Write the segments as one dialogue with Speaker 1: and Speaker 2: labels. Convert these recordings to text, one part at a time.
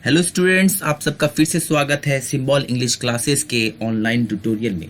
Speaker 1: Hello students, आप सबका फिर से स्वागत है सिंबल इंग्लिश क्लासेस के ऑनलाइन ट्यूटोरियल में।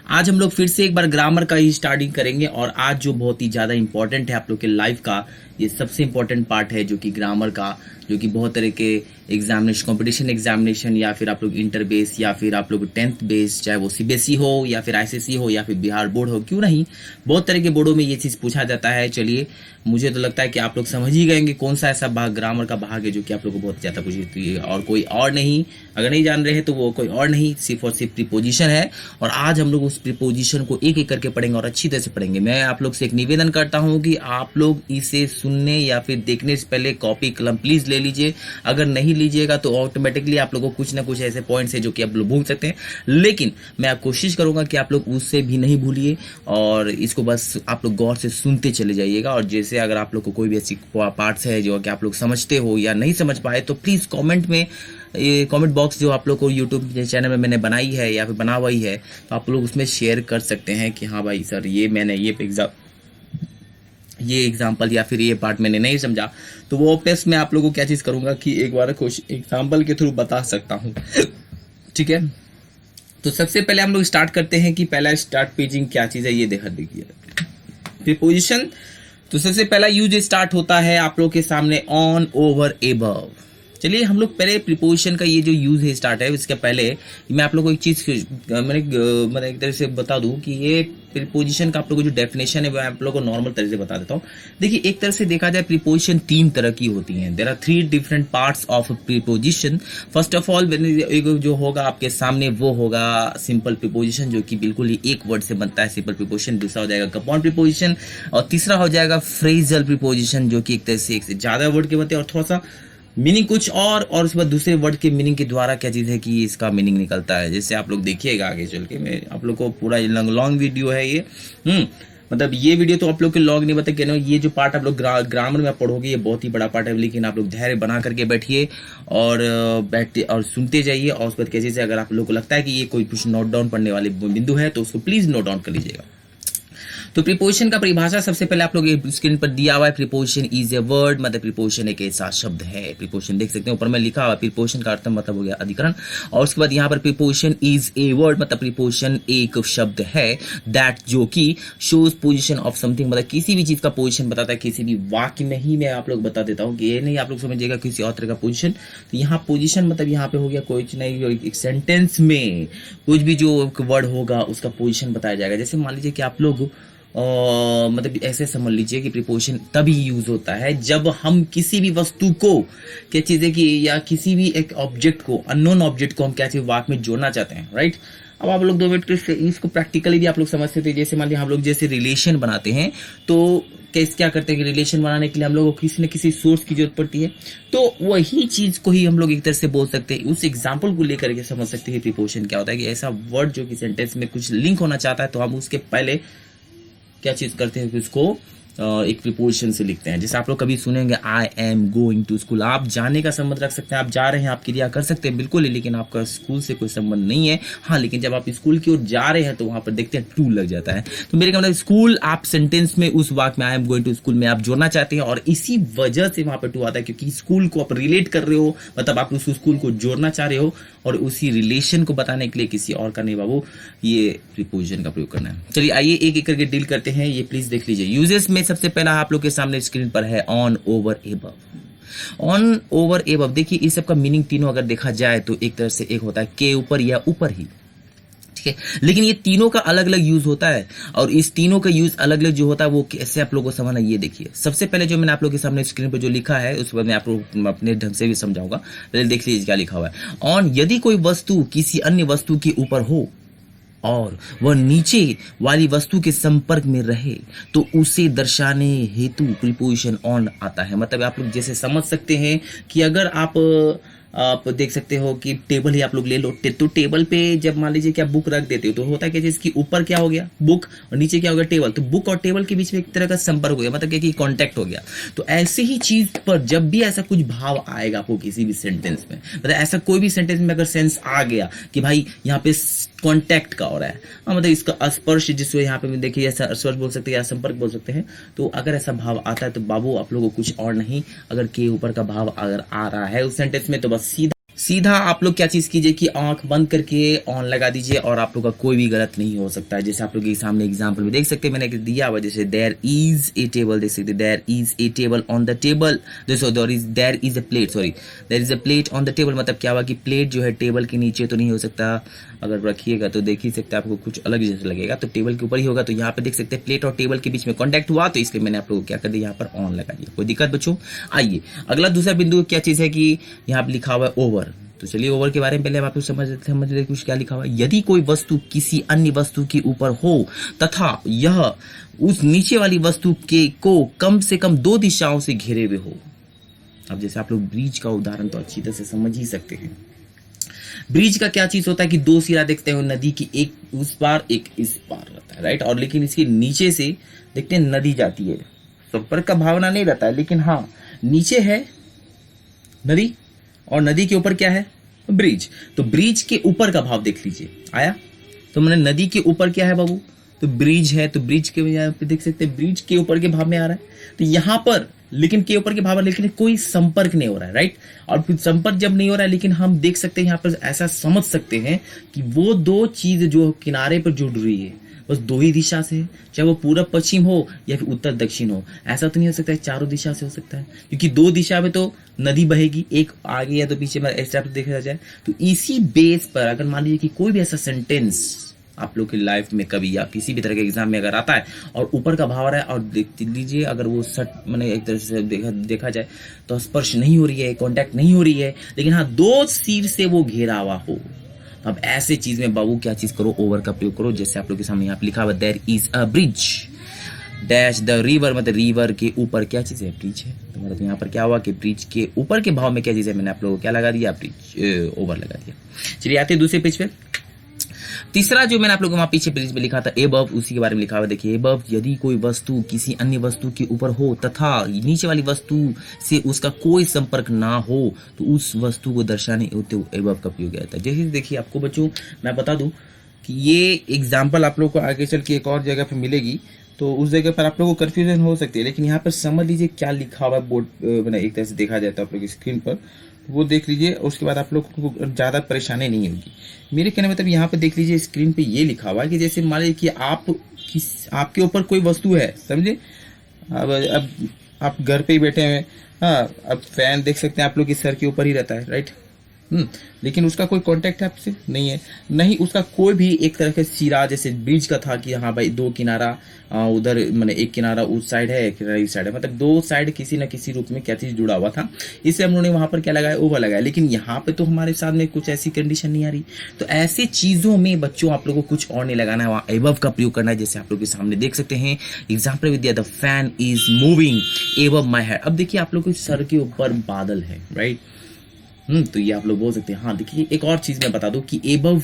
Speaker 1: आज हम लोग फिर से एक बार ग्रामर का ही स्टार्टिंग करेंगे और आज जो बहुत ही ज़्यादा इंपॉर्टेंट है आप लोग के लाइफ का, ये सबसे इंपॉर्टेंट पार्ट है जो कि ग्रामर का, जो कि बहुत तरह के एग्जामिनेशन, कंपटीशन एग्जामिनेशन या फिर आप लोग इंटर बेस या फिर आप लोग 10th बेस, चाहे वो सीबीएसई हो या फिर आईसीएसई हो या फिर बिहार बोर्ड हो, क्यों नहीं, बहुत तरह के बोर्डों में ये चीज़ पूछा जाता है। चलिए, मुझे तो लगता है कि आप लोग समझ ही गएंगे कौन सा ऐसा भाग, ग्रामर का भाग है जो कि आप लोग को बहुत ज़्यादा पूछती है और कोई और नहीं। अगर नहीं जान रहे हैं तो वो कोई और नहीं, सिर्फ और सिर्फ प्रीपोजिशन है। और आज हम लोग उस प्रीपोजिशन को एक एक करके पढ़ेंगे और अच्छी तरह से पढ़ेंगे। मैं आप लोग से एक निवेदन करता हूं कि आप लोग इसे सुनने या फिर देखने से पहले कॉपी कलम प्लीज ले लीजिए। अगर नहीं लीजिएगा तो ऑटोमेटिकली आप लोगों को कुछ ना कुछ ऐसे पॉइंट्स है जो कि आप लोग भूल सकते हैं, लेकिन मैं कोशिश करूंगा कि आप लोग उससे भी नहीं भूलिए और इसको बस आप लोग गौर से सुनते चले जाइएगा। और जैसे अगर आप लोग को कोई भी ऐसी पार्ट्स है जो कि आप लोग समझते हो या नहीं समझ पाए तो प्लीज कमेंट में, ये कमेंट बॉक्स जो आप लोग को यूट्यूब चैनल में मैंने बनाई है या फिर बना हुई है, तो आप लोग उसमें शेयर कर सकते हैं कि हाँ भाई सर, ये मैंने ये एग्जाम्पल या फिर ये पार्ट मैंने नहीं समझा। तो वो टेस्ट में आप लोगों को क्या चीज करूंगा कि एक बार कुछ एग्जाम्पल के थ्रू बता सकता हूँ। ठीक है, तो सबसे पहले हम लोग स्टार्ट करते हैं कि पहला स्टार्ट पेजिंग क्या चीज है, ये देखिए प्रीपोजिशन। तो सबसे पहला यूज स्टार्ट होता है आप लोग के सामने ऑन, ओवर, एबव। चलिए हम लोग पहले प्रीपोजिशन का ये जो यूज है स्टार्ट है, इसके पहले मैं आप लोग को एक चीज मैंने एक तरह से बता दूं कि ये प्रीपोजिशन का आप लोग को जो डेफिनेशन है वो आप लोग को नॉर्मल तरह से बता देता हूँ। देखिए, एक तरह से देखा जाए प्रीपोजिशन तीन तरह की होती हैं। There are 3 different parts of preposition. First of all जो होगा आपके सामने वो होगा सिंपल प्रीपोजिशन, जो कि बिल्कुल ही एक वर्ड से बनता है, सिंपल प्रीपोजिशन। दूसरा हो जाएगा कंपाउंड प्रीपोजिशन और तीसरा हो जाएगा फ्रेजल प्रीपोजिशन, जो कि एक तरह से एक से ज्यादा वर्ड के बनते हैं और थोड़ा सा मीनिंग कुछ और उसके बाद दूसरे वर्ड के मीनिंग के द्वारा क्या चीज है कि इसका मीनिंग निकलता है। जैसे आप लोग देखिएगा आगे चल के, मैं आप लोग को पूरा लॉन्ग वीडियो है ये। मतलब ये वीडियो तो आप लोग के लॉन्ग नहीं बता, कहना ये जो पार्ट आप लोग ग्रामर में पढ़ोगे ये बहुत ही बड़ा पार्ट है, लेकिन आप लोग धैर्य बना करके बैठिए और बैठते और सुनते जाइए। और उसके बाद कैसे से अगर आप लोग को लगता है कि ये कोई कुछ नोट डाउन पढ़ने वाले बिंदु है तो उसको प्लीज नोट डाउन कर लीजिएगा। तो प्रीपोजिशन का परिभाषा सबसे पहले आप लोग स्क्रीन पर दिया हुआ है। प्रीपोजिशन इज ए वर्ड, मतलब प्रीपोजिशन एक ऐसा शब्द है। प्रीपोजिशन देख सकते हैं ऊपर में लिखा हुआ, प्रीपोजिशन का अर्थ मतलब हो गया अधिकरण। और उसके बाद यहाँ पर प्रीपोजिशन इज ए वर्ड, मतलब प्रीपोजिशन एक शब्द है दैट, जो कि शोज पोजिशन ऑफ समथिंग, मतलब किसी भी चीज का पोजिशन बताता है। किसी भी वाक्य में ही मैं आप लोग बता देता हूँ कि ये नहीं आप लोग समझिएगा किसी और तरह का पोजिशन। तो यहाँ पोजिशन मतलब यहाँ पे हो गया कुछ नहीं, एक सेंटेंस में कुछ भी जो वर्ड होगा उसका पोजिशन बताया जाएगा। जैसे मान लीजिए कि आप लोग मतलब ऐसे समझ लीजिए कि प्रीपोजिशन तभी यूज होता है जब हम किसी भी वस्तु को, क्या चीज है कि, या किसी भी एक ऑब्जेक्ट को, अननोन ऑब्जेक्ट को हम क्या चीज वाक्य में जोड़ना चाहते हैं, राइट। अब आप लोग 2 मिनट इसको प्रैक्टिकली भी आप लोग समझ सकते हैं। जैसे मान लीजिए हम लोग जैसे रिलेशन बनाते हैं तो क्या करते हैं कि रिलेशन बनाने के लिए हम लोग को किसी न किसी सोर्स की जरूरत पड़ती है। तो वही चीज को ही हम लोग एक तरह से बोल सकते हैं, उस एग्जाम्पल को लेकर के समझ सकते हैं प्रीपोजिशन क्या होता है। कि ऐसा वर्ड जो कि सेंटेंस में कुछ लिंक होना चाहता है तो हम उसके पहले क्या चीज करते हैं कि उसको एक प्रीपोजिशन से लिखते हैं। जैसे आप लोग कभी सुनेंगे I am going to school, आप जाने का संबंध रख सकते हैं, आप जा रहे हैं, आप क्रिया कर सकते हैं बिल्कुल, लेकिन आपका स्कूल से कोई संबंध नहीं है। हाँ, लेकिन जब आप स्कूल की ओर जा रहे हैं तो वहां पर देखते हैं टू लग जाता है। तो मेरे का मतलब स्कूल आप सेंटेंस में उस वाक्य में I am going to school में आप जोड़ना चाहते हैं और इसी वजह से वहां पर टू आता है, क्योंकि स्कूल को आप रिलेट कर रहे हो, मतलब आप उस स्कूल को जोड़ना चाह रहे हो और उसी रिलेशन को बताने के लिए किसी और का नहीं बाबू, ये प्रीपोजिशन का प्रयोग करना है। चलिए आइए एक एक करके डील करते हैं। ये प्लीज देख लीजिए। यूजेस में सबसे पहला आप लोग के सामने स्क्रीन पर है on, over, above. On, over, above, देखिए इस सब का मीनिंग तीनों अगर देखा जाए तो एक तरह से एक होता है के ऊपर या ऊपर ही, ठीक है। लेकिन ये तीनों का अलग अलग यूज होता है और इस तीनों का यूज अलग अलग जो होता है वो कैसे आप लोगों को समझना, ये देखिए। सबसे पहले जो मैंने आप लोगों के सामने स्क्रीन पर जो लिखा है उस पर मैं आप लोग अपने ढंग से भी समझाऊंगा। पहले देख लीजिए क्या लिखा हुआ है। ऑन, यदि कोई वस्तु किसी अन्य वस्तु के ऊपर हो और वह नीचे वाली वस्तु के संपर्क में रहे तो उसे दर्शाने हेतु प्रीपोजिशन ऑन आता है। मतलब आप लोग जैसे समझ सकते हैं कि अगर आप देख सकते हो कि टेबल ही आप लोग ले लो, तो टेबल पे जब मान लीजिए कि आप बुक रख देते हो तो होता है क्या, जिसकी ऊपर क्या हो गया बुक और नीचे क्या हो गया टेबल, तो बुक और टेबल के बीच में एक तरह का संपर्क हो गया, मतलब क्या कि कांटेक्ट हो गया। तो ऐसे ही चीज पर जब भी ऐसा कुछ भाव आएगा आपको किसी भी सेंटेंस में, मतलब ऐसा कोई भी सेंटेंस में अगर सेंस आ गया कि भाई यहाँ पे कांटेक्ट का हो रहा है, मतलब इसका स्पर्श, जिसको यहाँ पे देखिए ऐसा स्पर्श बोल सकते हैं या संपर्क बोल सकते हैं, तो अगर ऐसा भाव आता है तो बाबू आप लोगों को कुछ और नहीं, अगर के ऊपर का भाव अगर आ रहा है उस सेंटेंस में तो बस सीधा सीधा आप लोग क्या चीज कीजिए कि आंख बंद करके ऑन लगा दीजिए और आप लोग का कोई भी गलत नहीं हो सकता है। जैसे आप लोग के सामने एग्जांपल में देख सकते हैं, मैंने दिया हुआ जैसे देयर इज ए टेबल, देख सकते there is a table on the table, there is a plate, sorry there is a plate on the table. मतलब क्या हुआ कि प्लेट जो है टेबल के नीचे तो नहीं हो सकता, अगर रखिएगा तो देख ही सकते हैं आपको कुछ अलग जैसे लगेगा, तो टेबल के ऊपर ही होगा। तो यहाँ पे देख सकते हैं प्लेट और टेबल के बीच में कॉन्टैक्ट हुआ, तो इसलिए मैंने आप लोगों को क्या कर दिया यहाँ पर ऑन लगा दिया। कोई दिक्कत बच्चों? आइए अगला दूसरा बिंदु क्या चीज है कि यहाँ पे लिखा हुआ है ओवर। तो चलिए ओवर के बारे में पहले आप लोग समझ लेते कुछ क्या लिखा हुआ है। यदि कोई वस्तु किसी अन्य वस्तु के ऊपर हो तथा यह उस नीचे वाली वस्तु के को कम से कम 2 दिशाओं से घिरे हुए हो। अब जैसे आप लोग ब्रिज का उदाहरण तो अच्छी तरह से समझ ही सकते हैं। ब्रिज का क्या चीज होता है कि 2 सिरा देखते हो नदी की, एक उस पार एक इस पार रहता है, राइट। और लेकिन इसके नीचे से देखते हैं नदी जाती है, संपर्क का भावना नहीं रहता है, लेकिन हाँ नीचे है नदी और नदी के ऊपर क्या है? ब्रिज। तो ब्रिज के ऊपर का भाव देख लीजिए, आया? तो मैंने नदी के ऊपर क्या है बाबू? तो ब्रिज है, तो ब्रिज के यहाँ पे देख सकते हैं ब्रिज के ऊपर के भाव में आ रहा है। तो यहां पर लेकिन के ऊपर के भाव, लेकिन कोई संपर्क नहीं हो रहा है, राइट। और फिर संपर्क जब नहीं हो रहा है, लेकिन हम देख सकते हैं यहाँ पर ऐसा समझ सकते हैं कि वो 2 चीज जो किनारे पर जुड़ रही है बस 2 ही दिशा से है, चाहे वो पूरब पश्चिम हो या फिर उत्तर दक्षिण हो। ऐसा तो नहीं हो सकता है 4 दिशा से हो सकता है, क्योंकि 2 दिशा में तो नदी बहेगी, एक आगे या तो पीछे में, ऐसा देखा जाए। तो इसी बेस पर अगर मान लीजिए कि कोई भी ऐसा सेंटेंस आप लोग की लाइफ में कभी या किसी भी तरह के एग्जाम में अगर आता है और ऊपर का भाव आ रहा है और देख लीजिए अगर वो सट मैंने एक तरह से देखा जाए तो स्पर्श नहीं हो रही है, कांटेक्ट नहीं हो रही है, लेकिन हाँ 2 सिर से वो घेरा हुआ हो, अब ऐसे चीज में बाबू क्या चीज करो? ओवर का प्रयोग करो। जैसे आप लोग के सामने यहाँ पे लिखा हुआ there is a bridge dash the river, मतलब रिवर के ऊपर क्या चीज है? ब्रिज है। तो मतलब यहाँ पर क्या हुआ कि ब्रिज के ऊपर के भाव में क्या चीज है? मैंने आप लोगों को क्या लगा दिया? ब्रिज, ओवर लगा दिया। चलिए आते हैं दूसरे पेज पे। तीसरा जो मैंने आप लोगों को वहां पीछे पेज में लिखा था एबव, उसी के बारे में लिखा हुआ देखिए एबव, यदि कोई वस्तु किसी अन्य वस्तु के ऊपर हो तथा नीचे वाली वस्तु से उसका कोई संपर्क ना हो तो उस वस्तु को दर्शाने हेतु एबव का प्रयोग किया जाता है। जैसे देखिए आपको बच्चों मैं बता दूं कि ये एग्जाम्पल आप लोग को आगे चल के एक और जगह पर मिलेगी, तो उस जगह पर आप लोगों को कंफ्यूजन हो सकती है, लेकिन यहाँ पर समझ लीजिए क्या लिखा हुआ है बोर्ड, मैंने एक तरह से देखा जाए तो आप लोग स्क्रीन पर वो देख लीजिए, उसके बाद आप लोग को ज्यादा परेशानी नहीं होगी। मेरे कहने मतलब यहाँ पे देख लीजिए स्क्रीन पे ये लिखा हुआ है कि जैसे मान लीजिए कि आपके ऊपर कोई वस्तु है, समझे। अब आप घर पे ही बैठे हैं, हाँ, अब फैन देख सकते हैं आप लोग के सर के ऊपर ही रहता है, राइट। लेकिन उसका कोई कांटेक्ट आपसे नहीं है, नहीं उसका कोई भी एक तरह का सिरा, जैसे ब्रिज का था कि हाँ भाई 2 किनारा उधर, मैंने एक किनारा उस साइड है, एक किनारा इस साइड है, मतलब 2 साइड किसी न किसी रूप में क्या चीज जुड़ा हुआ था, इससे हम लोगों ने वहां पर क्या लगाया? ओवर लगाया। लेकिन यहाँ पे तो हमारे साथ में कुछ ऐसी कंडीशन नहीं आ रही, तो ऐसी चीजों में बच्चों आप लोगों को कुछ और नहीं लगाना है, वहां एबव का प्रयोग करना है। जैसे आप लोग के सामने देख सकते हैं example Vidya, the fan is moving above my head. अब देखिए आप लोग के सर के ऊपर बादल है, राइट। तो ये आप लोग बोल सकते हैं। हाँ देखिए एक और चीज मैं बता दूं कि एबव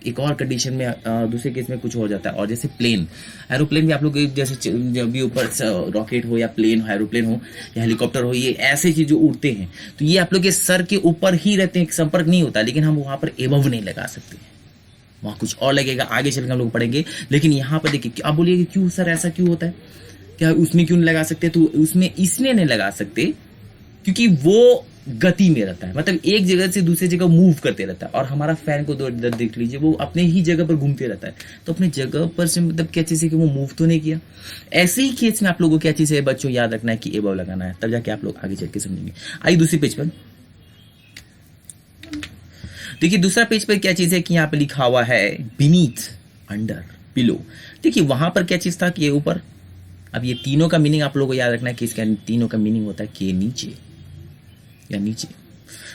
Speaker 1: एक और कंडीशन में दूसरे केस में कुछ हो जाता है। और जैसे प्लेन, एरोप्लेन भी आप लोग जैसे जब भी ऊपर रॉकेट हो या प्लेन हो, एरोप्लेन हो या हेलीकॉप्टर हो, ये ऐसे चीज जो उड़ते हैं तो ये आप लोग के सर के ऊपर ही रहते हैं, संपर्क नहीं होता, लेकिन हम वहां पर एबव नहीं लगा सकते, वहां कुछ और लगेगा, आगे चलकर हम लोग पढ़ेंगे। लेकिन यहाँ पर देखिए आप बोलिए क्यों सर ऐसा क्यों होता है, क्या उसमें क्यों नहीं लगा सकते? तो उसमें इसलिए नहीं लगा सकते क्योंकि वो गति में रहता है, मतलब एक जगह से दूसरी जगह मूव करते रहता है। और हमारा फैन को देख लीजिए, वो अपने ही जगह पर घूमते रहता है, तो अपने जगह पर से मतलब क्या चीज है कि वो मूव तो नहीं किया। ऐसे ही केस में आप लोगों को क्या चीज है बच्चों याद रखना है कि एबव लगाना है, तब जाके आप लोग आगे चल के समझेंगे। आइए दूसरी पेज पर देखिए, दूसरा पेज पर क्या चीज है कि यहाँ पे लिखा हुआ है बीनीथ, अंडर, बिलो। देखिए वहां पर क्या चीज था कि ये ऊपर। अब ये तीनों का मीनिंग आप लोगों को याद रखना है कि इसका तीनों का मीनिंग होता है कि नीचे या नीचे।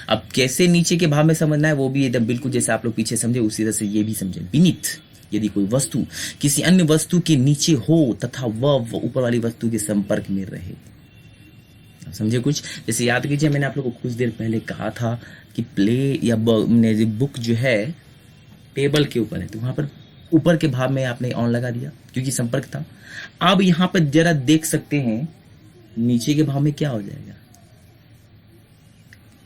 Speaker 1: अब कैसे नीचे के भाव में समझना है वो भी एकदम बिल्कुल जैसे आप लोग पीछे समझे उसी तरह से ये भी समझे। बीनीथ, यदि कोई वस्तु किसी अन्य वस्तु के नीचे हो तथा वह ऊपर वाली वस्तु के संपर्क में रहे। समझे कुछ? जैसे याद कीजिए मैंने आप लोग को कुछ देर पहले कहा था कि प्ले या बुक जो है टेबल के ऊपर है, तो वहां पर ऊपर के भाव में आपने ऑन लगा दिया क्योंकि संपर्क था। अब यहां पर जरा देख सकते हैं नीचे के भाव में क्या हो जाएगा,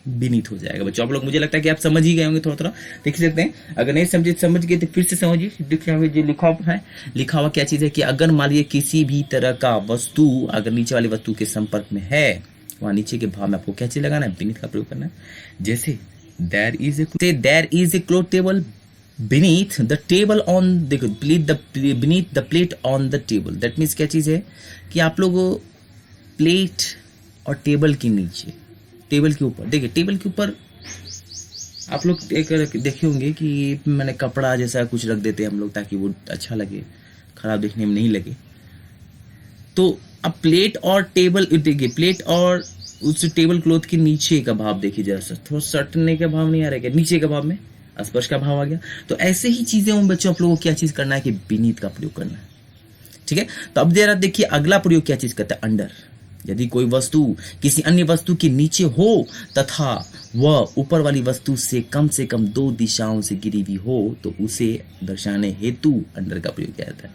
Speaker 1: बीनीथ हो जाएगा। बच्चों आप लोग, मुझे लगता है कि आप समझ ही गए होंगे, थोड़ा थोड़ा देख सकते हैं। अगर नहीं समझ गए तो फिर से समझिए। जो लिखा हुआ क्या चीज है कि अगर मान लीजिए किसी भी तरह का वस्तु अगर नीचे वाली वस्तु के संपर्क में है, वहां नीचे के भाव में आपको क्या चीज लगाना है? बीनीथ का प्रयोग करना है। जैसे there is a cloth table beneath the table on देखो beneath the plate on the table, that means क्या चीज है कि आप लोग प्लेट और टेबल के नीचे, टेबल के ऊपर, देखिए टेबल के ऊपर आप लोग एक देखे होंगे कि मैंने कपड़ा जैसा कुछ रख देते हैं हम लोग ताकि वो अच्छा लगे, खराब देखने में नहीं लगे। तो अब प्लेट और टेबल, देखिए प्लेट और उस टेबल क्लॉथ के नीचे का भाव देखिए जरा, थोड़ा सटने का भाव नहीं आ रहा है क्या, नीचे का भाव में स्पर्श का भाव आ गया। तो ऐसे ही चीजें उन बच्चों आप लोगों को क्या चीज करना है कि बीनीथ का प्रयोग करना है, ठीक है। तो अब जरा देखिए अगला प्रयोग क्या चीज करता है, अंडर। यदि कोई वस्तु किसी अन्य वस्तु के नीचे हो तथा वह ऊपर वाली वस्तु से कम 2 दिशाओं से गिरी हुई हो तो उसे दर्शाने हेतु अंडर का प्रयोग किया जाता है।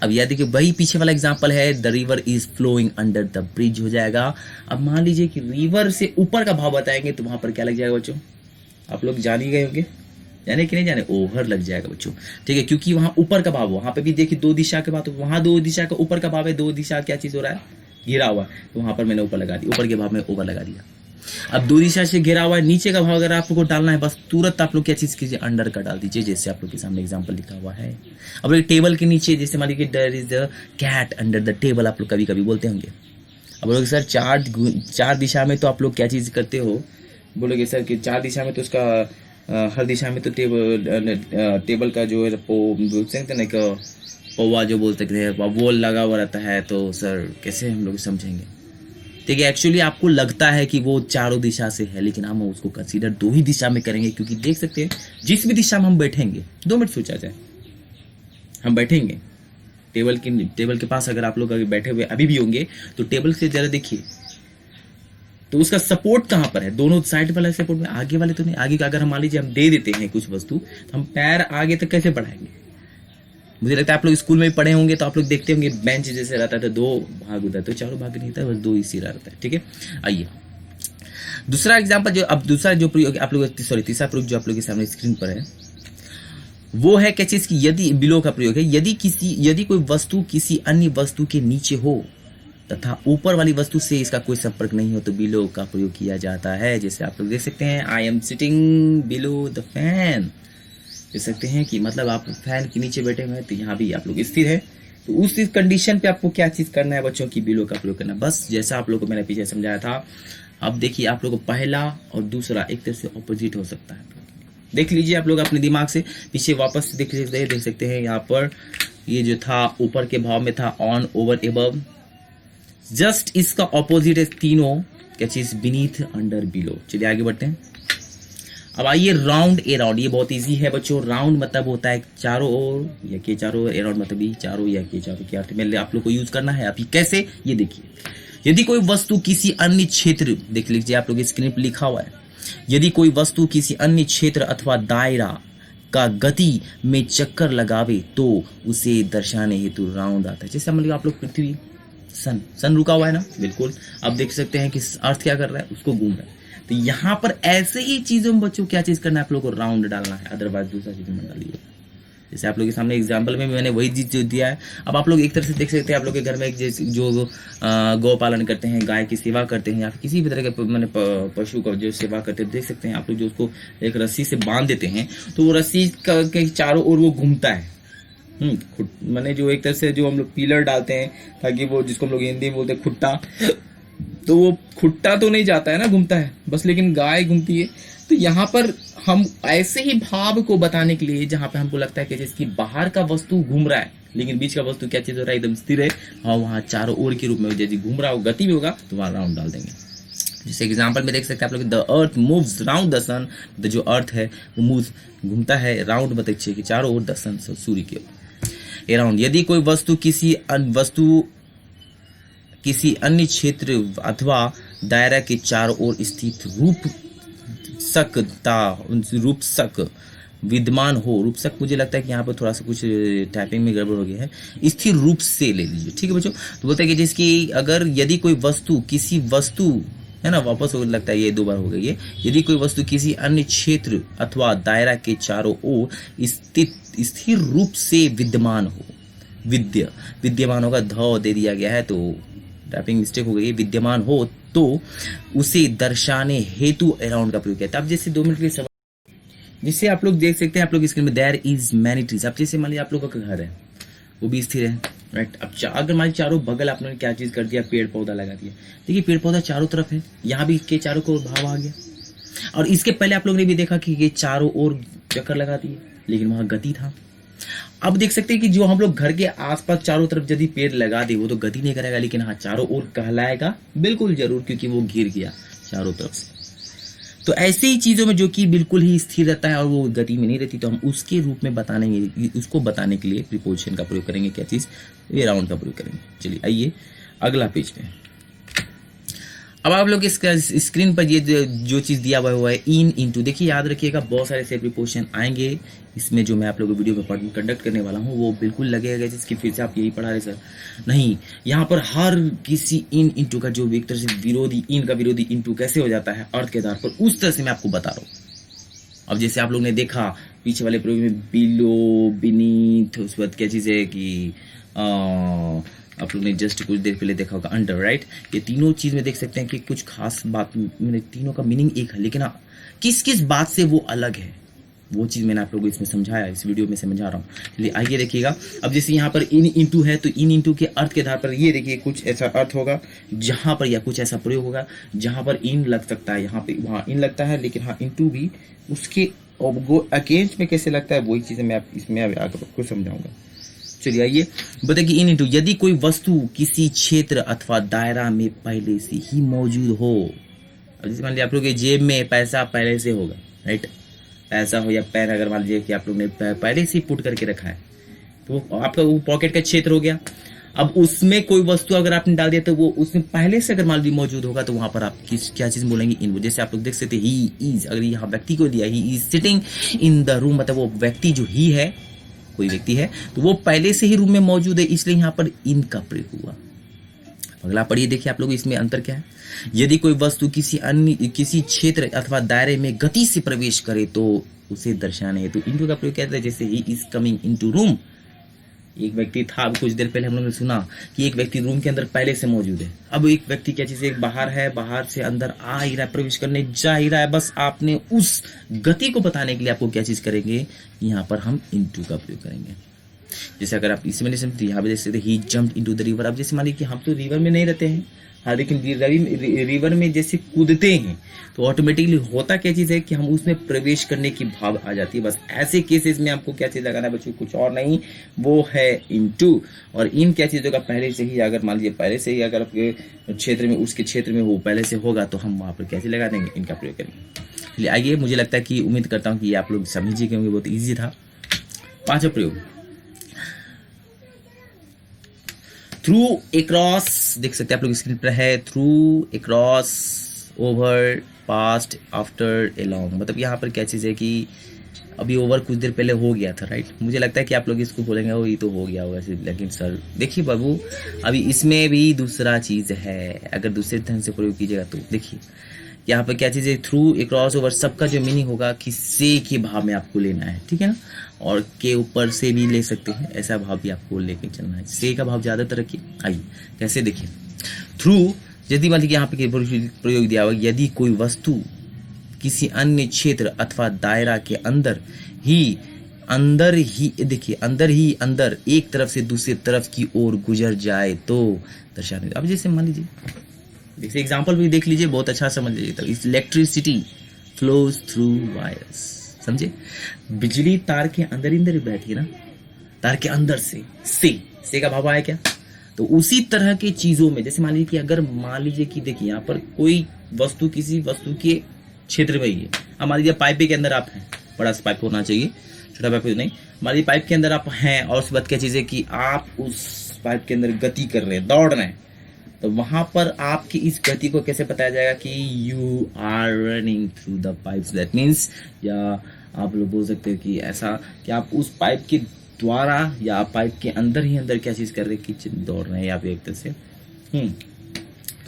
Speaker 1: अब यह देखिए वही पीछे वाला एग्जांपल है, the river is flowing under the bridge हो जाएगा। अब मान लीजिए कि रिवर से ऊपर का भाव बताएंगे तो वहां पर क्या लग जाएगा बच्चों, आप लोग जान ही गए होंगे, जाने कि नहीं जाने, ओवर लग जाएगा बच्चों, ठीक है, क्योंकि वहां ऊपर का भाव, वहां पे भी देखिए 2 दिशा के भाव, तो वहां 2 दिशा का ऊपर का भाव है, 2 दिशा क्या चीज हो रहा है, घिरा हुआ, तो वहां पर मैंने ऊपर लगा दिया, ऊपर के भाव में ऊपर लगा दिया। अब 2 दिशा से घिरा हुआ है, नीचे का भाव अगर आपको डालना है बस तुरंत आप लोग क्या चीज कीजिए, अंडर का डाल दीजिए, जैसे आप लोग के सामने एग्जाम्पल लिखा हुआ है। अब टेबल के नीचे जैसे मान लीजिए there is a cat under the table, आप लोग कभी कभी बोलते होंगे। अब लोग सर 4 दिशा में तो आप लोग क्या चीज करते हो, बोलोगे सर कि 4 दिशा में तो उसका हर दिशा में तो टेबल का जो है बोल सकते ना पौवा जो बोल सकते हैं वो लगा हुआ रहता है, तो सर कैसे हम लोग समझेंगे, ठीक है। एक्चुअली आपको लगता है कि वो 4 दिशा से है, लेकिन हम उसको कंसीडर 2 ही दिशा में करेंगे, क्योंकि देख सकते हैं जिस भी दिशा में हम बैठेंगे, 2 मिनट सोचा जाए, हम बैठेंगे टेबल के पास, अगर आप लोग अभी बैठे हुए अभी भी होंगे तो टेबल से जरा देखिए तो उसका सपोर्ट कहां पर है, दोनों साइड वाला सपोर्ट में, आगे वाले तो नहीं। आगे का अगर हम मान लीजिए हम दे देते हैं कुछ वस्तु, तो हम पैर आगे तक कैसे बढ़ाएंगे। मुझे लगता है आप लोग स्कूल में भी पढ़े होंगे तो आप लोग देखते होंगे बेंच जैसे रहता है तो 2 भाग होता है, तो 4 भाग नहीं होता है, बस 2 ही सिरा रहता है, ठीक है। आइए दूसरा एग्जाम्पल जो, अब दूसरा जो प्रयोग आप लोग तीसरा प्रयोग जो आप लोग के सामने स्क्रीन पर है वो है क्या चीज की, यदि बिलो का प्रयोग है, यदि कोई वस्तु किसी अन्य वस्तु के नीचे हो तथा ऊपर वाली वस्तु से इसका कोई संपर्क नहीं हो तो बिलो का प्रयोग किया जाता है। जैसे आप लोग देख सकते हैं, I am sitting below the fan, देख सकते हैं कि मतलब आप फैन के नीचे बैठे हुए हैं, तो यहाँ भी आप लोग स्थिर है, तो उस कंडीशन पे आपको क्या चीज करना है बच्चों की, बिलो का प्रयोग करना। बस जैसा आप लोग को मैंने पीछे समझाया था। अब देखिए आप लोग को पहला और दूसरा एक तरह से ऑपोजिट हो सकता है, देख लीजिए आप लोग अपने दिमाग से पीछे वापस देख सकते हैं। यहाँ पर ये जो था ऊपर के भाव में था ऑन, ओवर, एबव, जस्ट इसका ऑपोजिट है तीनों क्या चीज, बीनीथ, अंडर, बिलो। चलिए आगे बढ़ते हैं। अब आइए राउंड ए राउंड, ये बहुत इजी है बच्चों। राउंड मतलब होता है चारों ओर या के चारों, ए राउंड मतलब भी चारों या के चारों के अर्थ में आप लोग को यूज करना है। अभी कैसे ये देखिए, यदि कोई वस्तु किसी अन्य क्षेत्र, देख लीजिए आप लोग स्क्रीन पर लिखा हुआ है, यदि कोई वस्तु किसी अन्य क्षेत्र अथवा दायरा का गति में चक्कर लगावे तो उसे दर्शाने हेतु राउंड आता है। जैसे मान लीजिए आप लोग पृथ्वी, सन रुका हुआ है ना, बिल्कुल। अब देख सकते हैं कि अर्थ क्या कर रहा है, उसको घूम रहा है। तो यहाँ पर ऐसे ही चीजों में बच्चों क्या चीज करना है, आप लोग को राउंड डालना है, अदरवाइज दूसरा चीज मत डालिए। जैसे आप लोग के सामने एग्जाम्पल में मैंने वही चीज दिया है। अब आप लोग एक तरह से देख सकते हैं, आप लोग के घर में जो गौ पालन करते हैं, गाय की सेवा करते हैं, या फिर किसी भी तरह के मैंने पशु का जो सेवा करते हैं, देख सकते हैं आप लोग जो उसको एक रस्सी से बांध देते हैं तो वो रस्सी के चारों ओर वो घूमता है। मैंने जो एक तरह से जो हम लोग पिलर डालते हैं ताकि वो, जिसको हम लोग हिंदी में बोलते हैं खुट्टा, तो वो खुट्टा तो नहीं जाता है ना, घूमता है बस, लेकिन गाय घूमती है। तो यहाँ पर हम ऐसे ही भाव को बताने के लिए, जहां पे हमको लगता है कि जिसकी बाहर का वस्तु घूम रहा है लेकिन बीच का वस्तु क्या चीज हो रहा है, एकदम स्थिर है, और वहां चारों ओर के रूप में जैसे घूम रहा हो, गति में होगा, तो वहां राउंड डाल देंगे। जैसे एग्जाम्पल में देख सकते हैं आप लोग, the earth moves round the sun, जो अर्थ है वो मूव्स घूमता है, राउंड मतलब कि चारों ओर, द सन सूर्य की ओर, अराउंड। यदि कोई वस्तु किसी अन्य क्षेत्र अथवा दायरा के चारों ओर स्थित रूपसक विद्यमान हो, रूपसक मुझे लगता है कि यहाँ पर थोड़ा सा कुछ टाइपिंग में गड़बड़ हो गया है, स्थिर रूप से ले लीजिए, ठीक है बच्चों। तो बोलते हैं कि जिसकी अगर यदि कोई वस्तु किसी वस्तु है ना, वापस हो लगता है ये 2 बार हो गई है, यदि कोई वस्तु किसी अन्य क्षेत्र अथवा दायरा के चारों ओर स्थिर रूप से विद्यमान हो, विद्यमान होगा, ध दे दिया गया है तो टाइपिंग मिस्टेक हो गई है, विद्यमान हो तो उसे दर्शाने हेतु अराउंड का प्रयोग किया था। अब जैसे 2 मिनट के लिए जिससे आप लोग देख सकते हैं, आप लोग स्क्रीन में देयर इज मैनी ट्रीज। अब जैसे मान लीजिए आप लोगों का घर है, वो भी स्थिर है, राइट। अब अगर मान लीजिए चारों बगल आपने क्या चीज कर दिया, पेड़ पौधा लगा दिया। देखिए पेड़ पौधा चारों तरफ है, यहाँ भी इसके चारों को भाव आ गया। और इसके पहले आप लोगों ने भी देखा कि ये चारों ओर चक्कर लगा दिए, लेकिन वहां गति था। अब देख सकते हैं कि जो हम लोग घर के आसपास चारों तरफ यदि पेड़ लगा दे, वो तो गति नहीं करेगा, लेकिन हाँ चारों ओर कहलाएगा बिल्कुल जरूर, क्योंकि वो घिर गया चारों तरफ से। तो ऐसे ही चीजों में जो कि बिल्कुल ही स्थिर रहता है और वो गति में नहीं रहती, तो हम उसके रूप में बतानेंगे, उसको बताने के लिए प्रीपोजिशन का प्रयोग करेंगे। क्या चीज? अराउंड का प्रयोग करेंगे। चलिए आइए अगला पेज पे। अब आप लोग इस स्क्रीन पर ये जो चीज दिया हुआ है इन इनटू, देखिए याद रखिएगा बहुत सारे ऐसे प्रीपोजिशन आएंगे इसमें, जो मैं आप लोगों को वीडियो में कंडक्ट करने वाला हूँ, वो बिल्कुल लगेगा जिसकी फिर से आप यही पढ़ा रहे सर नहीं। यहाँ पर हर किसी इन इनटू का जो एक तरह से विरोधी, इन का विरोधी इनटू कैसे हो जाता है अर्थ के आधार पर, उस तरह से मैं आपको बता रहा हूँ। अब जैसे आप लोग ने देखा पीछे वाले प्रयोग में बिलो, बिनीथ, उस बाद क्या चीज है कि आप लोग ने जस्ट कुछ देर पहले देखा होगा अंडर, राइट। ये तीनों चीज में देख सकते हैं कि कुछ खास बात, मैंने तीनों का मीनिंग एक है, लेकिन हाँ किस किस बात से वो अलग है, वो चीज मैंने आप लोगों को इसमें समझाया, इस वीडियो में समझा रहा हूँ। चलिए आइए देखिएगा। अब जैसे यहाँ पर इन इंटू है, तो इन इंटू के अर्थ के आधार पर ये देखिए कुछ ऐसा अर्थ होगा जहां पर, या कुछ ऐसा प्रयोग होगा जहां पर इन लग सकता है, यहाँ पे वहां इन लगता है, लेकिन हाँ इंटू भी उसके अगेंस्ट में कैसे लगता है, वही चीजें मैं इसमें आपको समझाऊंगा। चलिए आइए बताइए कि इन इंटू, यदि कोई वस्तु किसी क्षेत्र अथवा दायरा में पहले से ही मौजूद हो। अब जैसे मान लीजिए आप लोग के जेब में पैसा पहले से होगा, राइट, पैसा हो या पेन, अगर मान लीजिए कि आप लोग ने पहले से पुट करके रखा है, तो आपका वो पॉकेट का क्षेत्र हो गया। अब उसमें कोई वस्तु अगर आपने डाल दिया, तो वो उसमें पहले से अगर मान लीजिए मौजूद होगा, तो वहां पर आप क्या चीज बोलेंगे? इन। जैसे आप लोग देख सकते हैं ही इज, अगर यहाँ व्यक्ति को दिया he is sitting in the room, मतलब वो व्यक्ति जो ही है, कोई व्यक्ति है, तो वो पहले से ही रूम में मौजूद है, इसलिए यहाँ पर इन का प्रयोग हुआ। अगला पढ़िए, देखिए आप लोग इसमें अंतर क्या है। यदि कोई वस्तु किसी क्षेत्र अथवा दायरे में गति से प्रवेश करे, तो उसे दर्शाने हेतु इंटू का प्रयोग किया। जैसे he is coming into room, एक व्यक्ति था, कुछ देर पहले हम लोगों ने सुना कि एक व्यक्ति रूम के अंदर पहले से मौजूद है। अब एक व्यक्ति क्या चीज है, बाहर है, बाहर से अंदर आ ही रहा है, प्रवेश करने जा ही रहा है, बस आपने उस गति को बताने के लिए आपको क्या चीज करेंगे, यहाँ पर हम इनटू का प्रयोग करेंगे। जैसे अगर आप इसमें नहीं समझते, यहाँ पे जैसे ही जंप्ड इनटू द रिवर। अब जैसे मान लीजिए कि हम तो रिवर में नहीं रहते हैं, हाँ, लेकिन रिवर में जैसे कूदते हैं, तो ऑटोमेटिकली होता क्या चीज है कि हम उसमें प्रवेश करने की भाव आ जाती है। बस ऐसे केसेस में आपको क्या चीज लगाना है बच्चों, कुछ और नहीं, वो है इनटू। और इन क्या चीज होगा, पहले से ही, अगर मान लीजिए पहले से ही अगर आपके क्षेत्र में, उसके क्षेत्र में वो पहले से होगा, तो हम वहां पर क्या चीज लगा देंगे, इनका प्रयोग करेंगे। आइए, मुझे लगता है कि उम्मीद करता हूँ कि ये आप लोग समझिए, क्योंकि बहुत ईजी था। 5वां प्रयोग, थ्रू अक्रॉस, देख सकते हैं आप लोग स्क्रीन पर है, through across, over, past, after, along. मतलब यहाँ पर क्या चीज है कि अभी ओवर कुछ देर पहले हो गया था, राइट। मुझे लगता है कि आप लोग इसको बोलेंगे वो ये तो हो गया होगा, लेकिन सर देखिए बाबू, अभी इसमें भी दूसरा चीज है। अगर दूसरे ढंग से प्रयोग कीजिएगा तो देखिए यहाँ पर क्या चीज है, थ्रू अक्रॉस, ओवर, सबका जो मीनिंग होगा कि से के भाव में आपको लेना है, ठीक है ना। और के ऊपर से भी ले सकते हैं, ऐसा भाव भी आपको लेके चलना है। से का भाव ज्यादातर रखिए। आइए कैसे देखिए, थ्रू, यदि मान लीजिए यहाँ पे प्रयोग दिया हुआ, यदि कोई वस्तु किसी अन्य क्षेत्र अथवा दायरा के अंदर ही देखिए अंदर एक तरफ से दूसरी तरफ की ओर गुजर जाए, तो दर्शाने। अब जैसे मान लीजिए, जैसे एग्जाम्पल भी देख लीजिए, बहुत अच्छा समझ लीजिए। तो इलेक्ट्रिसिटी फ्लोज थ्रू वायर्स, समझे, बिजली तार के अंदर बैठी ना, तार के अंदर से का भाव आया क्या। तो उसी तरह की चीजों में, जैसे मान लीजिए कि अगर मान लीजिए कि देखिए यहाँ पर कोई वस्तु किसी वस्तु के क्षेत्र में ही है। अब मान लीजिए पाइप के अंदर आप हैं, बड़ा सा पाइप होना चाहिए, छोटा पाइप नहीं। मान लीजिए पाइप के अंदर आप हैं, और उस बात क्या चीज है कि आप उस पाइप के अंदर गति कर रहे हैं, दौड़ रहे हैं, तो वहां पर आपकी इस गति को कैसे बताया जाएगा कि you are running through the pipes. That means, या आप लोग बोल सकते हो कि ऐसा कि आप उस पाइप के द्वारा या पाइप के अंदर ही अंदर क्या चीज कर रहे हैं कि दौड़ रहे हैं, या फिर एक तरह से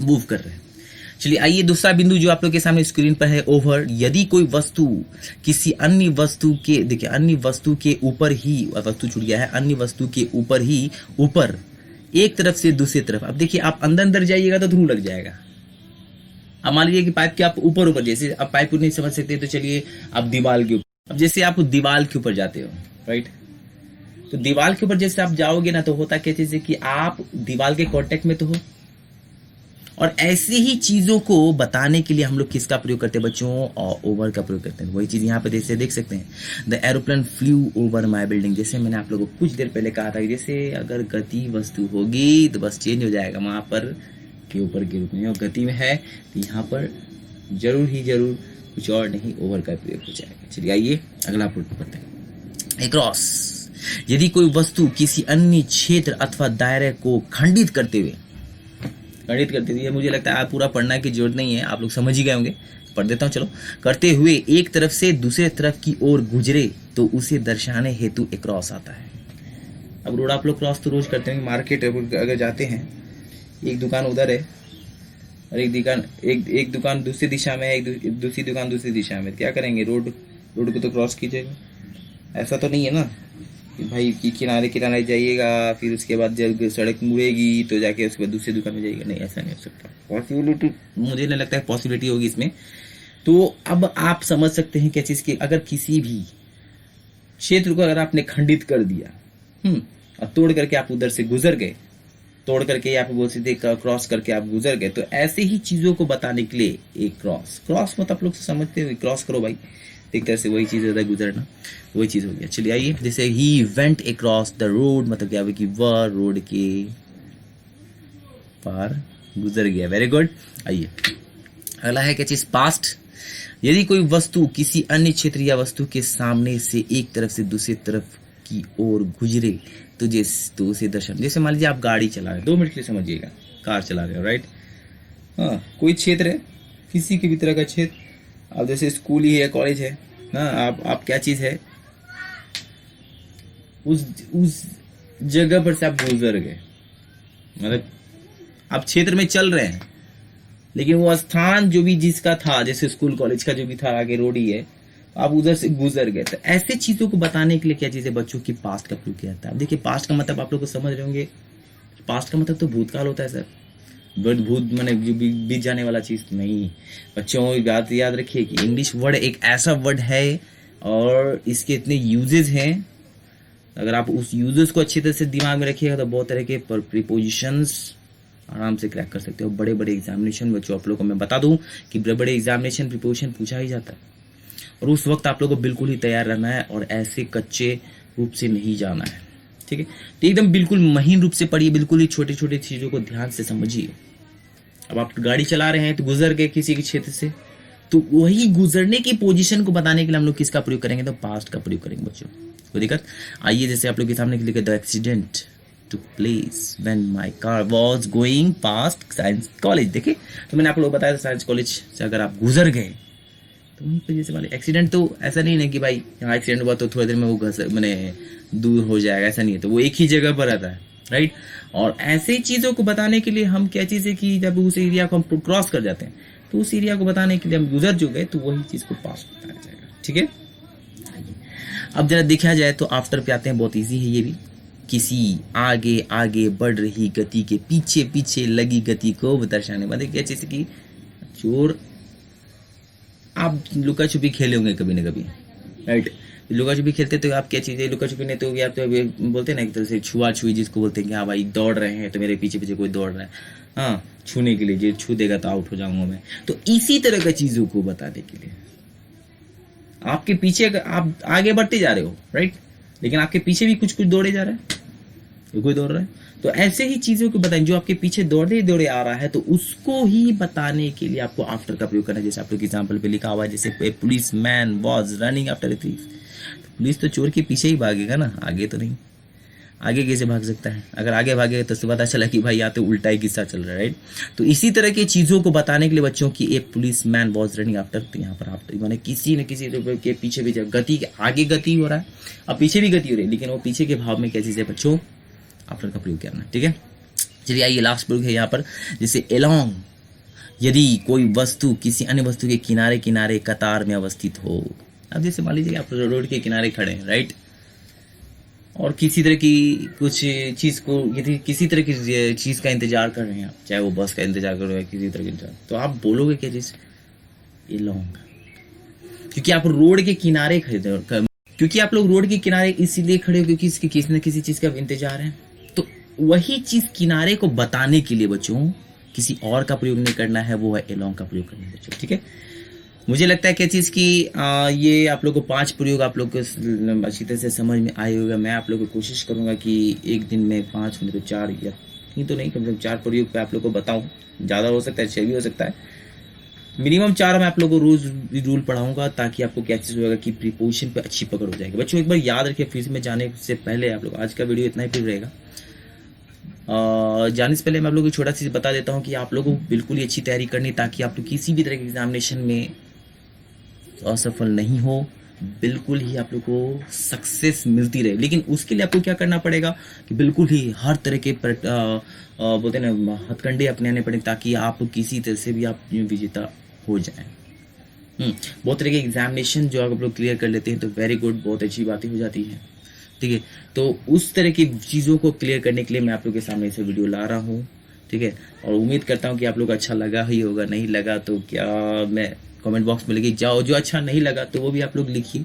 Speaker 1: मूव कर रहे हैं। चलिए आइए, दूसरा बिंदु जो आप लोग के सामने स्क्रीन पर है, ओवर, यदि कोई वस्तु किसी अन्य वस्तु के, देखिए अन्य वस्तु के ऊपर ही, वस्तु छूट गया है, अन्य वस्तु के ऊपर ही, ऊपर एक तरफ से दूसरी तरफ। अब देखिए आप अंदर जाइएगा तो थ्रू लग जाएगा, अब मान लीजिए कि पाइप के आप ऊपर ऊपर, जैसे आप पाइप को नहीं समझ सकते तो चलिए आप दीवार के ऊपर, अब जैसे आप दीवार के ऊपर जाते हो, राइट, तो दीवार के ऊपर जैसे आप जाओगे ना, तो होता क्या चीज है कि आप दीवार के कांटेक्ट में तो हो। और ऐसी ही चीजों को बताने के लिए हम लोग किसका प्रयोग करते हैं बच्चों? और ओवर का प्रयोग करते हैं। वही चीज यहाँ पे जैसे देख सकते हैं, the aeroplane flu over my building. जैसे मैंने आप लोगों को कुछ देर पहले कहा था कि जैसे अगर गति वस्तु होगी तो बस चेंज हो जाएगा, वहां पर के ऊपर के रूप में, और गति में है तो यहाँ पर जरूर ही जरूर कुछ और नहीं, ओवर का प्रयोग हो जाएगा। चलिए आइए अगला प्रयोग करते हैं। अक्रॉस, यदि कोई वस्तु किसी अन्य क्षेत्र अथवा दायरे को खंडित करते हुए मुझे लगता है आप पूरा पढ़ना की जरूरत नहीं है, आप लोग समझ ही गए होंगे, पढ़ देता हूँ चलो। करते हुए एक तरफ से दूसरे तरफ की ओर गुजरे तो उसे दर्शाने हेतु अक्रॉस आता है। अब रोड आप लोग क्रॉस तो रोज करते हैं, मार्केट अगर जाते हैं, एक दुकान उधर है और एक दुकान दूसरी दिशा में है, दूसरी दुकान दूसरी दिशा में, क्या करेंगे? रोड को तो क्रॉस कीजिएगा। ऐसा तो नहीं है ना कि भाई कि किनारे जाइएगा, फिर उसके बाद जब सड़क मुड़ेगी तो जाके उसके बाद दूसरी दुकान में जाइएगा। नहीं, ऐसा नहीं हो सकता। पॉसिबिलिटी मुझे नहीं लगता है पॉसिबिलिटी होगी इसमें। तो अब आप समझ सकते हैं क्या चीज की, अगर किसी भी क्षेत्र को अगर आपने खंडित कर दिया और तोड़ करके आप उधर से गुजर गए, तोड़ करके या बोल सकते क्रॉस करके आप गुजर गए, तो ऐसे ही चीजों को बताने के लिए एक क्रॉस मतलब आप लोग समझते हो, क्रॉस करो भाई, एक तरह से वही चीज होता है, गुजरना, वही चीज हो गया। चलिए आइए, जैसे he went across the road, मतलब क्या कि वह रोड के पार गुजर गया। Very good. आइए अगला है क्या चीज? पास्ट, यदि कोई वस्तु किसी अन्य क्षेत्र या वस्तु के सामने से एक तरफ से दूसरी तरफ की ओर गुजरे तो उसे दर्शन, जैसे मान लीजिए आप गाड़ी चला रहे हैं, 2 मिनट के लिए समझिएगा, कार चला रहे हो, राइट, हाँ, कोई क्षेत्र है, किसी की भी तरह का क्षेत्र, अब जैसे स्कूल ही है, कॉलेज है ना, आप क्या चीज है, उस जगह पर से आप गुजर गए, मतलब आप क्षेत्र में चल रहे हैं, लेकिन वो स्थान जो भी जिसका था, जैसे स्कूल कॉलेज का जो भी था, आगे रोड ही है, आप उधर से गुजर गए। तो ऐसे चीजों को बताने के लिए क्या चीज है बच्चों की? पास्ट का प्रयोग किया जाता है। अब देखिए पास्ट का मतलब आप लोग को समझ रहे होंगे, पास्ट का मतलब तो भूतकाल होता है सर, भूत माने जो बीत जाने वाला चीज नहीं। बच्चों बात याद रखिए कि इंग्लिश वर्ड एक ऐसा वर्ड है और इसके इतने यूजेस हैं, अगर आप उस यूजेस को अच्छी तरह से दिमाग में रखिएगा तो बहुत तरह के प्रीपोजिशंस आराम से क्रैक कर सकते हो। बड़े बड़े एग्जामिनेशन बच्चों आप लोगों को मैं बता दूं कि बड़े बड़े एग्जामिनेशन प्रीपोजिशन पूछा ही जाता है, और उस वक्त आप लोगों को बिल्कुल ही तैयार रहना है और ऐसे कच्चे रूप से नहीं जाना है, ठीक है? तो एकदम बिल्कुल महीन रूप से पढ़िए, बिल्कुल ही छोटे छोटे चीजों को ध्यान से समझिए। अब आप गाड़ी चला रहे हैं तो गुजर गए किसी के क्षेत्र से, तो वही गुजरने की पोजीशन को बताने के लिए हम लोग किसका प्रयोग करेंगे? तो पास्ट का प्रयोग करेंगे बच्चों। कोई दिक्कत? आइए जैसे आप लोग के सामने लिखा the accident took place when my car was going past science college. देखिए तो मैंने आप लोग बताया साइंस कॉलेज से अगर आप गुजर गए तो वहीं पर जैसे वाले एक्सीडेंट, तो ऐसा नहीं है कि भाई यहाँ एक्सीडेंट हुआ तो थोड़ी देर में वो मैंने दूर हो जाएगा, ऐसा नहीं है, तो वो एक ही जगह पर रहता है, राइट। और ऐसे चीजों को बताने के लिए हम क्या चीज है कि जब उस एरिया को हम क्रॉस कर जाते हैं तो उस एरिया को बताने के लिए हम गुजर जो गए तो वही चीज को पास बताया जाएगा, ठीक है। अब जरा देखा जाए तो आफ्टर पे आते हैं, बहुत इजी है ये भी। किसी आगे आगे बढ़ रही गति के पीछे पीछे लगी गति को दर्शाने वाले क्या चीज की? चोर, आप लुका छुपी खेले होंगे कभी ना कभी, राइट। लुका छुपी खेलते तो आप क्या चीज है, लुका छुपी नहीं तो आप तो बोलते हैं ना एक तरह से छुआ छुई जिसको बोलते हैं कि हाँ भाई दौड़ रहे हैं तो मेरे पीछे पीछे कोई दौड़ रहा है, हाँ छूने के लिए, जो छू देगा तो आउट हो जाऊंगा मैं। तो इसी तरह का चीजों को बताने के लिए आपके पीछे आप आगे बढ़ते जा रहे हो, राइट, लेकिन आपके पीछे भी कुछ दौड़े जा रहा है, कोई दौड़ रहा है, तो ऐसे ही चीजों को बताएं जो आपके पीछे दौड़े दौड़े आ रहा है, तो उसको ही बताने के लिए आपको आफ्टर का प्रयोग करना है। जैसे आप लोग एग्जाम्पल पे लिखा हुआ है, जैसे police man was running after a thief. Police तो चोर के पीछे ही भागेगा ना, आगे तो नहीं, आगे कैसे भाग सकता है? अगर आगे भागेगा तो पता चला कि भाई यहाँ तो उल्टा ही किस्सा चल रहा है, राइट। तो इसी तरह की चीजों को बताने के लिए बच्चों की एक police man was running after, तो यहाँ पर आफ्टर माने किसी न किसी के पीछे भी गति, आगे गति हो रहा है और पीछे भी गति हो रही है, लेकिन वो पीछे के भाव में क्या चीज है बच्चों? आफ्टर का प्रयोग करना, ठीक है। चलिए आइए लास्ट प्रयोग है यहाँ पर, जैसे एलोंग, यदि कोई वस्तु किसी अन्य वस्तु के किनारे किनारे कतार में अवस्थित हो। अब जैसे मान लीजिए आप रोड के किनारे खड़े हैं, राइट, और किसी तरह की कुछ चीज़ को, यदि किसी तरह की चीज़ का इंतजार कर रहे हैं आप, चाहे वो बस का इंतजार कर रहे हो किसी तरह का इंतजार, तो आप बोलोगे क्या चीज़, ये लॉन्ग, क्योंकि आप रोड के किनारे खड़े, क्योंकि आप लोग रोड के किनारे इसीलिए खड़े हो क्योंकि इसकी किसी न किसी चीज़ का इंतजार है। तो वही चीज़ किनारे को बताने के लिए बच्चों किसी और का प्रयोग नहीं करना है, वो है एलोंग का प्रयोग करना है बच्चों, ठीक है। मुझे लगता है क्या चीज़ की ये आप लोग को 5 प्रयोग आप लोग को अच्छी तरह से समझ में आए होगा। मैं आप लोग को कोशिश करूंगा कि एक दिन में 5 मतलब 4 या नहीं तो नहीं कम से कम 4 प्रयोग पे आप लोग को बताऊं। ज़्यादा हो सकता है, 6 भी हो सकता है, मिनिमम 4 मैं आप लोग को रोज रूल पढ़ाऊंगा, ताकि आपको क्या चीज़ होगा कि प्रीपोजिशन पे अच्छी पकड़ हो जाएगी। बच्चों एक बार याद रखिए, फिर में जाने से पहले आप लोग, आज का वीडियो इतना ही फिर रहेगा। जाने से पहले मैं आप लोगों को छोटा सी बता देता हूँ कि आप लोगों को बिल्कुल ही अच्छी तैयारी करनी, ताकि आप लोग किसी भी तरह के एग्जामिनेशन में असफल नहीं हो, बिल्कुल ही आप लोग को सक्सेस मिलती रहे। लेकिन उसके लिए आपको क्या करना पड़ेगा कि बिल्कुल ही हर तरह के बोलते हैं ना हथकंडे अपनाने पड़े, ताकि आप किसी तरह से भी आप विजेता हो जाएं। बहुत तरह के एग्जामिनेशन जो आप लोग क्लियर कर लेते हैं तो वेरी गुड, बहुत अच्छी बातें हो जाती है, ठीक है। तो उस तरह की चीज़ों को क्लियर करने के लिए मैं आप लोग के सामने से वीडियो ला रहा हूँ, ठीक है। और उम्मीद करता हूँ कि आप लोग अच्छा लगा ही होगा, नहीं लगा तो क्या मैं कमेंट बॉक्स में लिखिए, जाओ जो अच्छा नहीं लगा तो वो भी आप लोग लिखिए,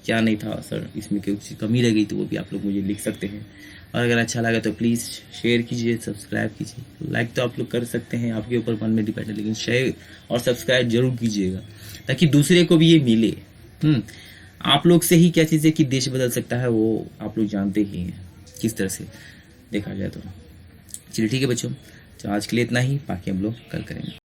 Speaker 1: क्या नहीं था सर इसमें कुछ कमी रह गई तो वो भी आप लोग मुझे लिख सकते हैं। और अगर अच्छा लगा तो प्लीज़ शेयर कीजिए, सब्सक्राइब कीजिए। लाइक तो आप लोग कर सकते हैं, आपके ऊपर मन में डिपेंड है, लेकिन शेयर और सब्सक्राइब जरूर कीजिएगा ताकि दूसरे को भी ये मिले। आप लोग से ही क्या चीज़ है कि देश बदल सकता है, वो आप लोग जानते ही हैं किस तरह से देखा जाए तो। चलिए ठीक है बच्चों, तो आज के लिए इतना ही, बाकी हम लोग कल करेंगे।